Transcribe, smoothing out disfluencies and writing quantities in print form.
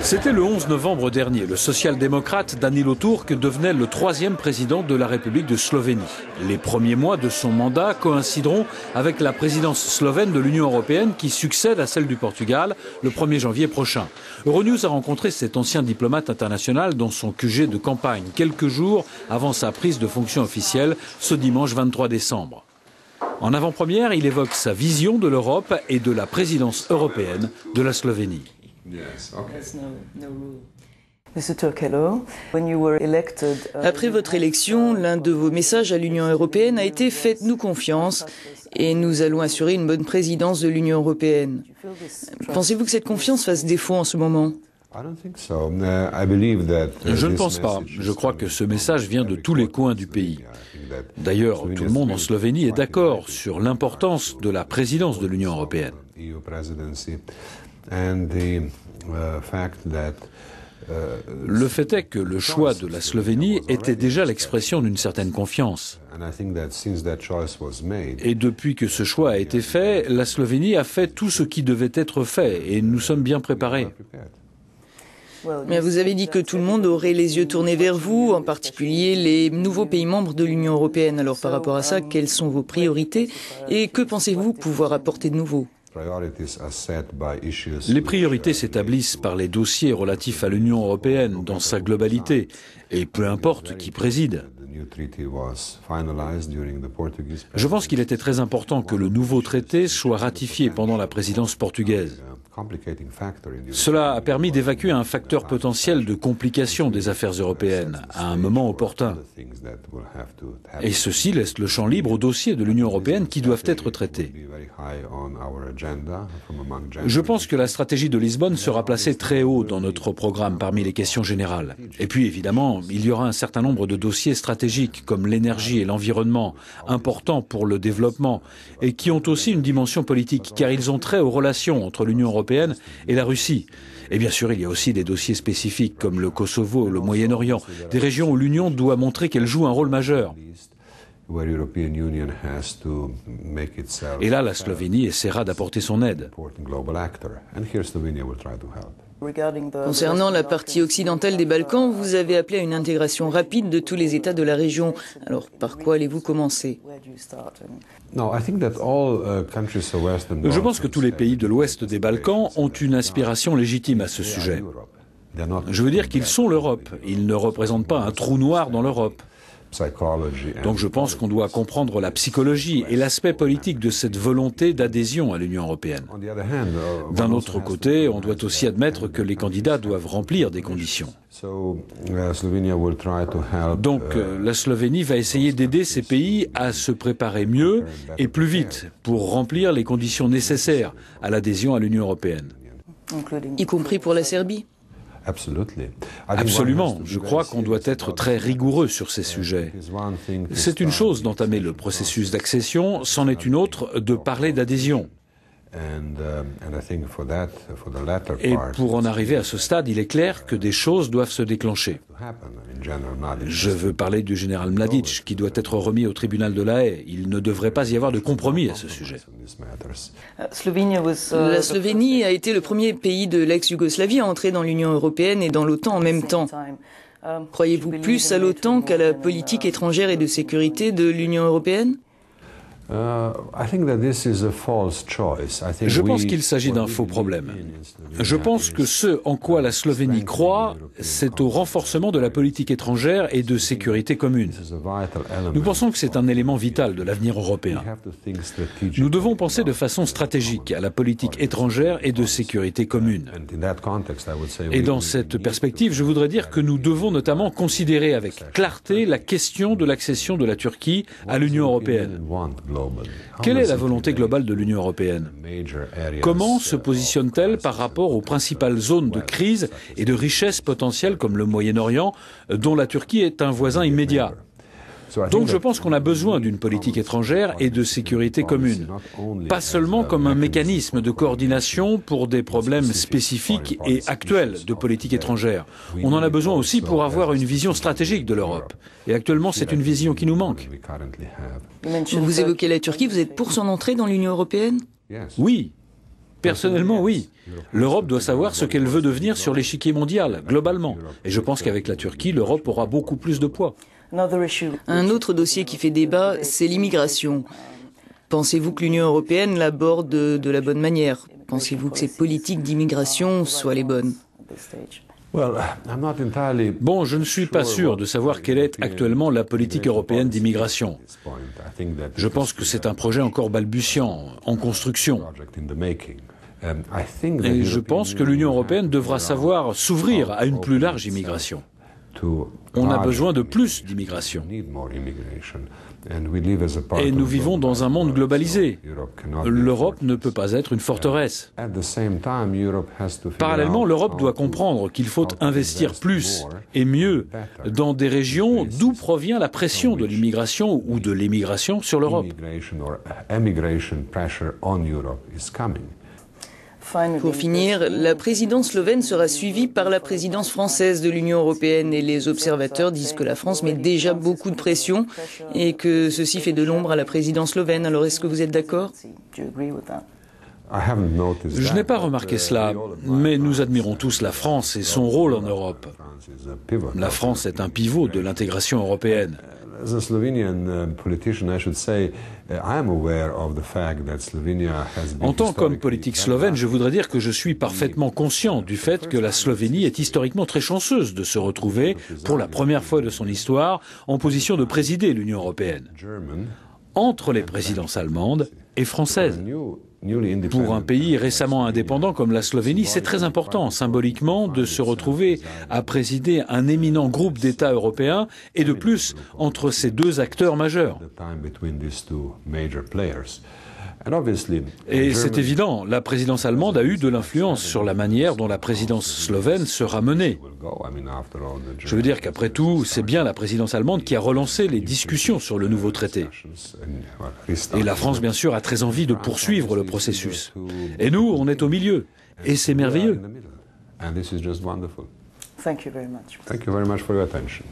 C'était le 11 novembre dernier. Le social-démocrate Danilo Turk devenait le 3e président de la République de Slovénie. Les premiers mois de son mandat coïncideront avec la présidence slovène de l'Union européenne qui succède à celle du Portugal le 1er janvier prochain. Euronews a rencontré cet ancien diplomate international dans son QG de campagne, quelques jours avant sa prise de fonction officielle ce dimanche 23 décembre. En avant-première, il évoque sa vision de l'Europe et de la présidence européenne de la Slovénie. Après votre élection, l'un de vos messages à l'Union européenne a été « Faites-nous confiance et nous allons assurer une bonne présidence de l'Union européenne ». Pensez-vous que cette confiance fasse défaut en ce moment ? Je ne pense pas. Je crois que ce message vient de tous les coins du pays. D'ailleurs, tout le monde en Slovénie est d'accord sur l'importance de la présidence de l'Union européenne. Le fait est que le choix de la Slovénie était déjà l'expression d'une certaine confiance. Et depuis que ce choix a été fait, la Slovénie a fait tout ce qui devait être fait et nous sommes bien préparés. Mais vous avez dit que tout le monde aurait les yeux tournés vers vous, en particulier les nouveaux pays membres de l'Union européenne. Alors par rapport à ça, quelles sont vos priorités et que pensez-vous pouvoir apporter de nouveau ? Les priorités s'établissent par les dossiers relatifs à l'Union européenne dans sa globalité, et peu importe qui préside. Je pense qu'il était très important que le nouveau traité soit ratifié pendant la présidence portugaise. Cela a permis d'évacuer un facteur potentiel de complication des affaires européennes à un moment opportun. Et ceci laisse le champ libre aux dossiers de l'Union européenne qui doivent être traités. Je pense que la stratégie de Lisbonne sera placée très haut dans notre programme parmi les questions générales. Et puis évidemment, il y aura un certain nombre de dossiers stratégiques comme l'énergie et l'environnement, importants pour le développement, et qui ont aussi une dimension politique, car ils ont trait aux relations entre l'Union européenne et la Russie. Et bien sûr, il y a aussi des dossiers spécifiques comme le Kosovo, le Moyen-Orient, des régions où l'Union doit montrer qu'elle joue un rôle majeur. Et là, la Slovénie essaiera d'apporter son aide. Concernant la partie occidentale des Balkans, vous avez appelé à une intégration rapide de tous les États de la région. Alors, par quoi allez-vous commencer ? Je pense que tous les pays de l'ouest des Balkans ont une aspiration légitime à ce sujet. Je veux dire qu'ils sont l'Europe. Ils ne représentent pas un trou noir dans l'Europe. Donc je pense qu'on doit comprendre la psychologie et l'aspect politique de cette volonté d'adhésion à l'Union européenne. D'un autre côté, on doit aussi admettre que les candidats doivent remplir des conditions. Donc la Slovénie va essayer d'aider ces pays à se préparer mieux et plus vite pour remplir les conditions nécessaires à l'Union européenne. Y compris pour la Serbie ? Absolument. Je crois qu'on doit être très rigoureux sur ces sujets. C'est une chose d'entamer le processus d'accession, c'en est une autre de parler d'adhésion. Et pour en arriver à ce stade, il est clair que des choses doivent se déclencher. Je veux parler du général Mladic, qui doit être remis au tribunal de La Haye. Il ne devrait pas y avoir de compromis à ce sujet. La Slovénie a été le premier pays de l'ex-Yougoslavie à entrer dans l'Union européenne et dans l'OTAN en même temps. Croyez-vous plus à l'OTAN qu'à la politique étrangère et de sécurité de l'Union européenne ? Je pense qu'il s'agit d'un faux problème. Je pense que ce en quoi la Slovénie croit, c'est au renforcement de la politique étrangère et de sécurité commune. Nous pensons que c'est un élément vital de l'avenir européen. Nous devons penser de façon stratégique à la politique étrangère et de sécurité commune. Et dans cette perspective, je voudrais dire que nous devons notamment considérer avec clarté la question de l'accession de la Turquie à l'Union européenne. Quelle est la volonté globale de l'Union européenne ? Comment se positionne-t-elle par rapport aux principales zones de crise et de richesse potentielle comme le Moyen-Orient, dont la Turquie est un voisin immédiat ? Donc je pense qu'on a besoin d'une politique étrangère et de sécurité commune, pas seulement comme un mécanisme de coordination pour des problèmes spécifiques et actuels de politique étrangère. On en a besoin aussi pour avoir une vision stratégique de l'Europe. Et actuellement, c'est une vision qui nous manque. Vous évoquez la Turquie, vous êtes pour son entrée dans l'Union européenne ? Oui. Personnellement, oui. L'Europe doit savoir ce qu'elle veut devenir sur l'échiquier mondial, globalement. Et je pense qu'avec la Turquie, l'Europe aura beaucoup plus de poids. Un autre dossier qui fait débat, c'est l'immigration. Pensez-vous que l'Union européenne l'aborde de la bonne manière? Pensez-vous que ses politiques d'immigration soient les bonnes? Bon, je ne suis pas sûr de savoir quelle est actuellement la politique européenne d'immigration. Je pense que c'est un projet encore balbutiant, en construction. Et je pense que l'Union européenne devra savoir s'ouvrir à une plus large immigration. On a besoin de plus d'immigration. Et nous vivons dans un monde globalisé. L'Europe ne peut pas être une forteresse. Parallèlement, l'Europe doit comprendre qu'il faut investir plus et mieux dans des régions d'où provient la pression de l'immigration ou de l'émigration sur l'Europe. Pour finir, la présidence slovène sera suivie par la présidence française de l'Union européenne et les observateurs disent que la France met déjà beaucoup de pression et que ceci fait de l'ombre à la présidence slovène. Alors est-ce que vous êtes d'accord? Je n'ai pas remarqué cela, mais nous admirons tous la France et son rôle en Europe. La France est un pivot de l'intégration européenne. En tant qu'homme politique slovène, je voudrais dire que je suis parfaitement conscient du fait que la Slovénie est historiquement très chanceuse de se retrouver, pour la première fois de son histoire, en position de présider l'Union européenne, entre les présidences allemandes et françaises. Pour un pays récemment indépendant comme la Slovénie, c'est très important, symboliquement, de se retrouver à présider un éminent groupe d'États européens et de plus entre ces deux acteurs majeurs. Et c'est évident, la présidence allemande a eu de l'influence sur la manière dont la présidence slovène sera menée. Je veux dire qu'après tout, c'est bien la présidence allemande qui a relancé les discussions sur le nouveau traité. Et la France, bien sûr, a très envie de poursuivre le processus. Et nous, on est au milieu. Et c'est merveilleux. Thank you very much for your attention.